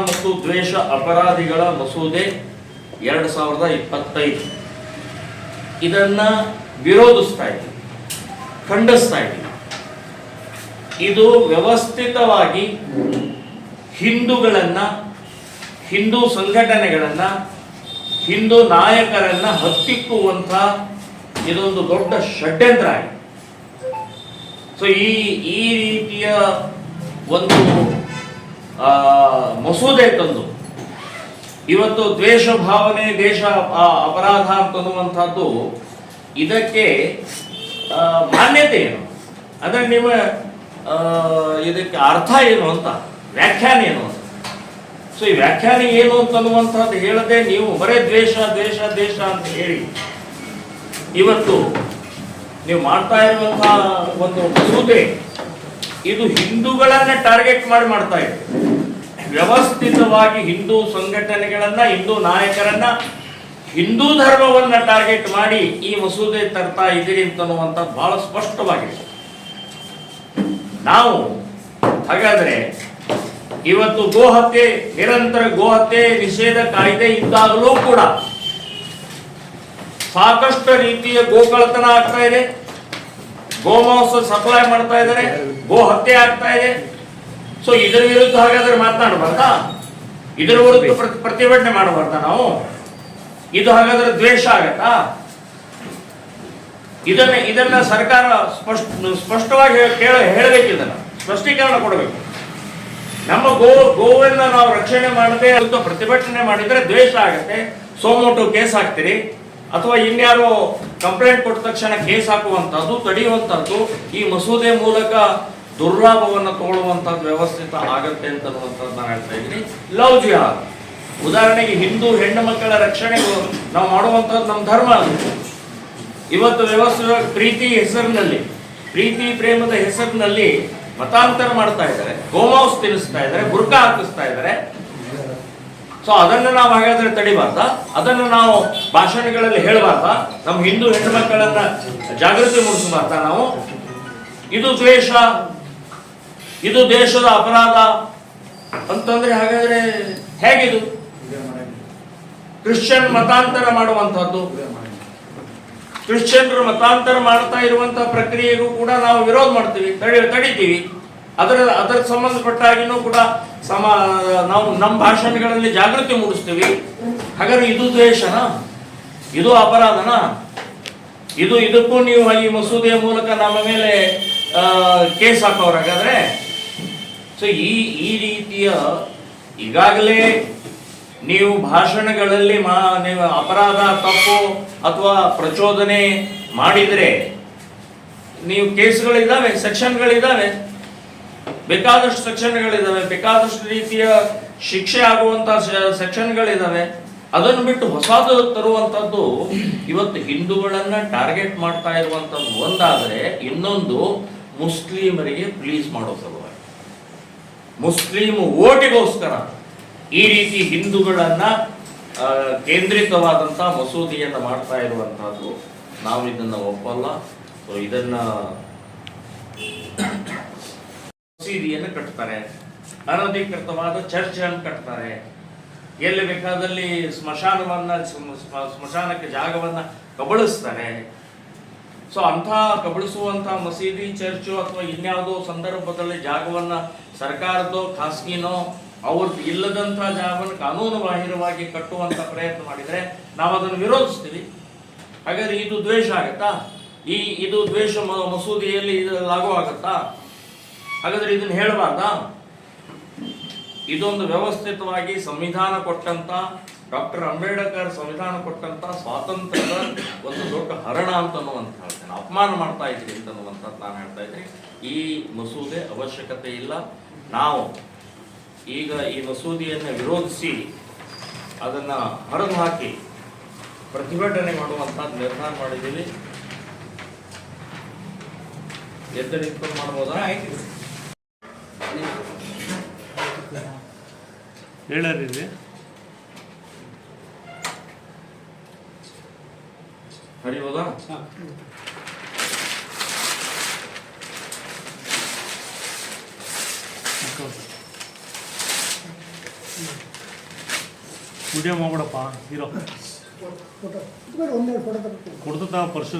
ಮತ್ತು ದ್ವೇಷ ಅಪರಾಧಿಗಳ ಮಸೂದೆ 2025 ಇದನ್ನ ವಿರೋಧಿಸ್ತಾ ಇದ್ದೀವಿ, ಖಂಡಿಸ್ತಾ ಇದ್ದೀವಿ. ಇದು ವ್ಯವಸ್ಥಿತವಾಗಿ ಹಿಂದೂಗಳನ್ನ, ಹಿಂದೂ ಸಂಘಟನೆಗಳನ್ನ, ಹಿಂದೂ ನಾಯಕರನ್ನ ಹತ್ತಿಕ್ಕುವಂಥ ಇದೊಂದು ದೊಡ್ಡ ಷಡ್ಯಂತ್ರ ಆಗಿದೆ. ಸೊ ಈ ರೀತಿಯ ಒಂದು ಮಸೂದೆ ತಂದು ಇವತ್ತು ದ್ವೇಷ ಭಾವನೆ, ದೇಶ ಅಪರಾಧ ಅಂತನ್ನುವಂಥದ್ದು ಇದಕ್ಕೆ ಮಾನ್ಯತೆ ಏನು, ಅಂದ್ರೆ ನಿಮ್ಮ ಇದಕ್ಕೆ ಅರ್ಥ ಏನು ಅಂತ, ವ್ಯಾಖ್ಯಾನ ಏನು ಅಂತ. ಸೊ ಈ ವ್ಯಾಖ್ಯಾನ ಏನು ಅಂತನ್ನುವಂಥದ್ದು ಹೇಳದೆ ನೀವು ಬರೇ ದ್ವೇಷ ದ್ವೇಷ ದ್ವೇಷ ಅಂತ ಹೇಳಿ ಇವತ್ತು ನೀವು ಮಾಡ್ತಾ ಇರುವಂತಹ ಒಂದು ಮಸೂದೆ ಇದು ಹಿಂದೂಗಳನ್ನ ಟಾರ್ಗೆಟ್ ಮಾಡಿ ಮಾಡ್ತಾ ಇದೆ. ವ್ಯವಸ್ಥಿತವಾಗಿ ಹಿಂದೂ ಸಂಘಟನೆಗಳನ್ನ, ಹಿಂದೂ ನಾಯಕರನ್ನ, ಹಿಂದೂ ಧರ್ಮವನ್ನ ಟಾರ್ಗೆಟ್ ಮಾಡಿ ಈ ಮಸೂದೆ ತರ್ತಾ ಇದ್ದೀರಿ ಅಂತನ್ನುವಂಥದ್ದು ಬಹಳ ಸ್ಪಷ್ಟವಾಗಿದೆ. ನಾವು ಹಾಗಾದ್ರೆ ಇವತ್ತು ಗೋಹತ್ಯೆ, ನಿರಂತರ ಗೋಹತ್ಯೆ ನಿಷೇಧ ಕಾಯ್ದೆ ಇದ್ದಾಗಲೂ ಕೂಡ ಸಾಕಷ್ಟು ರೀತಿಯ ಗೋಕಳ್ಳತನ ಆಗ್ತಾ ಇದೆ, ಗೋಮಾಂಸ ಸಪ್ಲೈ ಮಾಡ್ತಾ ಇದ್ದಾರೆ, ಗೋ ಹತ್ಯೆ ಆಗ್ತಾ ಇದೆ. ಸೊ ಇದರ ವಿರುದ್ಧ ಹಾಗಾದ್ರೆ ಮಾತನಾಡಬಾರ್ದಾ? ಇದರ ವಿರುದ್ಧ ಪ್ರತಿಭಟನೆ ಮಾಡಬಾರ್ದಾ ನಾವು? ಇದು ಹಾಗಾದ್ರೆ ದ್ವೇಷ ಆಗತ್ತಾ? ಇದನ್ನ ಸರ್ಕಾರ ಸ್ಪಷ್ಟವಾಗಿ ಹೇಳಬೇಕು, ಇದನ್ನ ಸ್ಪಷ್ಟೀಕರಣ ಕೊಡಬೇಕು. ನಮ್ಮ ಗೋವನ್ನ ನಾವು ರಕ್ಷಣೆ ಮಾಡದೆ ಪ್ರತಿಭಟನೆ ಮಾಡಿದ್ರೆ ದ್ವೇಷ ಆಗತ್ತೆ, ಸೋಮೋಟೋ ಕೇಸ್ ಹಾಕ್ತೀರಿ, ಅಥವಾ ಇನ್ಯಾರೋ ಕಂಪ್ಲೇಂಟ್ ಕೊಟ್ಟ ತಕ್ಷಣ ಕೇಸ್ ಹಾಕುವಂಥದ್ದು, ತಡೆಯುವಂಥದ್ದು, ಈ ಮಸೂದೆ ಮೂಲಕ ದುರ್ಲಾಭವನ್ನು ತಗೊಳ್ಳುವಂಥದ್ದು ವ್ಯವಸ್ಥಿತ ಆಗತ್ತೆ ಅಂತ ನಾನು ಹೇಳ್ತಾ ಇದ್ದೀನಿ. ಲವ್ ಜಿಹಾದ್ ಉದಾಹರಣೆಗೆ ಹಿಂದೂ ಹೆಣ್ಣು ಮಕ್ಕಳ ರಕ್ಷಣೆಗೆ ನಾವು ಮಾಡುವಂಥದ್ದು ನಮ್ಮ ಧರ್ಮ. ಇವತ್ತು ವ್ಯವಸ್ಥಿತವಾಗಿ ಪ್ರೀತಿ ಹೆಸರಿನಲ್ಲಿ, ಪ್ರೀತಿ ಪ್ರೇಮದ ಹೆಸರಿನಲ್ಲಿ ಮತಾಂತರ ಮಾಡ್ತಾ ಇದ್ದಾರೆ, ಗೋಮಾಂಸ ತಿನ್ನಿಸ್ತಾ ಇದ್ದಾರೆ, ಬುರ್ಕಾ ಹಾಕಿಸ್ತಾ ಇದ್ದಾರೆ. ಸೊ ಅದನ್ನು ನಾವು ಹಾಗಾದ್ರೆ ತಡಿಬಾರ್ದ? ಅದನ್ನು ನಾವು ಭಾಷಣಗಳಲ್ಲಿ ಹೇಳಬಾರ್ದ? ನಮ್ಮ ಹಿಂದೂ ಹೆಣ್ಣು ಮಕ್ಕಳನ್ನ ಜಾಗೃತಿ ಮೂಡಿಸಬಾರ್ದ ನಾವು? ಇದು ದ್ವೇಷ, ಇದು ದೇಶದ ಅಪರಾಧ ಅಂತಂದ್ರೆ ಹಾಗಾದ್ರೆ ಹೇಗಿದು? ಕ್ರಿಶ್ಚಿಯನ್ ಮತಾಂತರ ಮಾಡುವಂತಹದ್ದು, ಕ್ರಿಶ್ಚಿಯನ್ರು ಮತಾಂತರ ಮಾಡ್ತಾ ಇರುವಂತಹ ಪ್ರಕ್ರಿಯೆಗೂ ಕೂಡ ನಾವು ವಿರೋಧ ಮಾಡ್ತೀವಿ, ತಡಿತೀವಿ. ಅದರ ಸಂಬಂಧಪಟ್ಟಾಗಿನೂ ಕೂಡ ನಾವು ನಮ್ಮ ಭಾಷಣಗಳಲ್ಲಿ ಜಾಗೃತಿ ಮೂಡಿಸ್ತೀವಿ. ಹಾಗಾದ್ರೆ ಇದು ದ್ವೇಷನಾ? ಇದು ಅಪರಾಧನಾ? ಇದಕ್ಕೂ ನೀವು ಈ ಮಸೂದೆಯ ಮೂಲಕ ನಮ್ಮ ಮೇಲೆ ಕೇಸ್ ಹಾಕೋರು ಹಾಗಾದ್ರೆ? ಸೊ ಈ ರೀತಿಯ ಈಗಾಗಲೇ ನೀವು ಭಾಷಣಗಳಲ್ಲಿ ನೀವು ಅಪರಾಧ, ತಪ್ಪು ಅಥವಾ ಪ್ರಚೋದನೆ ಮಾಡಿದರೆ ನೀವು ಕೇಸ್ಗಳಿದ್ದಾವೆ, ಸೆಕ್ಷನ್ಗಳಿದ್ದಾವೆ, ಬೇಕಾದಷ್ಟು ಸೆಕ್ಷನ್ಗಳಿದ್ದಾವೆ, ಬೇಕಾದಷ್ಟು ರೀತಿಯ ಶಿಕ್ಷೆ ಆಗುವಂತಹ ಸೆಕ್ಷನ್ಗಳಿದ್ದಾವೆ. ಅದನ್ನು ಬಿಟ್ಟು ಹೊಸದು ತರುವಂಥದ್ದು ಇವತ್ತು ಹಿಂದೂಗಳನ್ನ ಟಾರ್ಗೆಟ್ ಮಾಡ್ತಾ ಇರುವಂಥದ್ದು ಒಂದಾದರೆ, ಇನ್ನೊಂದು ಮುಸ್ಲಿಮರಿಗೆ ಪ್ಲೀಸ್ ಮಾಡೋ ಸಲುವಾಗಿ, ಮುಸ್ಲಿಂ ಓಟಿಗೋಸ್ಕರ ಈ ರೀತಿ ಹಿಂದೂಗಳನ್ನ ಕೇಂದ್ರಿತವಾದಂಥ ಮಸೂದೆಯನ್ನು ಮಾಡ್ತಾ ಇರುವಂತಹದ್ದು ನಾವು ಇದನ್ನ ಒಪ್ಪಲ್ಲ. ಸೊ ಇದನ್ನ ಮಸೀದಿಯನ್ನು ಕಟ್ತಾರೆ, ಅನಧಿಕೃತವಾದ ಚರ್ಚ್ ಅನ್ನು ಕಟ್ತಾರೆ, ಎಲ್ಲಿ ಬೇಕಾದಲ್ಲಿ ಸ್ಮಶಾನಕ್ಕೆ ಜಾಗವನ್ನ ಕಬಳಿಸ್ತಾರೆ. ಸೊ ಅಂಥ ಕಬಳಿಸುವಂತಹ ಮಸೀದಿ, ಚರ್ಚು ಅಥವಾ ಇನ್ಯಾವುದೋ ಸಂದರ್ಭದಲ್ಲಿ ಜಾಗವನ್ನ ಸರ್ಕಾರದೋ ಖಾಸಗಿನೋ ಅವ್ರದ್ದು ಇಲ್ಲದಂತಹ ಜಾಗವನ್ನು ಕಾನೂನು ಬಾಹಿರವಾಗಿ ಕಟ್ಟುವಂತ ಪ್ರಯತ್ನ ಮಾಡಿದರೆ ನಾವು ಅದನ್ನು ವಿರೋಧಿಸ್ತೀವಿ. ಹಾಗಾದ್ರೆ ಇದು ದ್ವೇಷ ಆಗತ್ತಾ? ಇದು ದ್ವೇಷ ಮಸೂದೆಯಲ್ಲಿ ಲಾಗೂ ಆಗತ್ತಾ? ಹಾಗಾದ್ರೆ ಇದನ್ನು ಹೇಳಬಾರ್ದಾ? ಇದೊಂದು ವ್ಯವಸ್ಥಿತವಾಗಿ ಸಂವಿಧಾನ ಕೊಟ್ಟಂತ, ಡಾಕ್ಟರ್ ಅಂಬೇಡ್ಕರ್ ಸಂವಿಧಾನ ಕೊಟ್ಟಂತ ಸ್ವಾತಂತ್ರ್ಯದ ಒಂದು ದೊಡ್ಡ ಹರಣ ಅಂತನ್ನುವಂತ ಹೇಳ್ತೇನೆ, ಅಪಮಾನ ಮಾಡ್ತಾ ಇದ್ರಿ ಅಂತನ್ನುವಂಥದ್ದು ನಾನು ಹೇಳ್ತಾ ಇದ್ದೀನಿ. ಈ ಮಸೂದೆ ಅವಶ್ಯಕತೆ ಇಲ್ಲ. ನಾವು ಈಗ ಈ ಮಸೂದೆಯನ್ನು ವಿರೋಧಿಸಿ ಅದನ್ನ ಹರಿದು ಹಾಕಿ ಪ್ರತಿಭಟನೆ ಮಾಡುವಂತ ನಿರ್ಧಾರ ಮಾಡಿದ್ದೀವಿ. ಎದ್ದು ನಿಂತ್ಕೊಂಡು ಮಾಡ್ಬೋದಾ? ಹೇಳರಿದೆ ಹರಿಬೋದಾ? ವಿಡಿಯೋ ಮಾಡ್ಬಿಡಪ್ಪ ಹೀರೋ ಫೋಟೋ ಒಂದೆರಡು ಫೋಟೋ ತಗೊಳ್ತೀನಿ. ಕೊಡ್ತಾ ಪರ್ಸು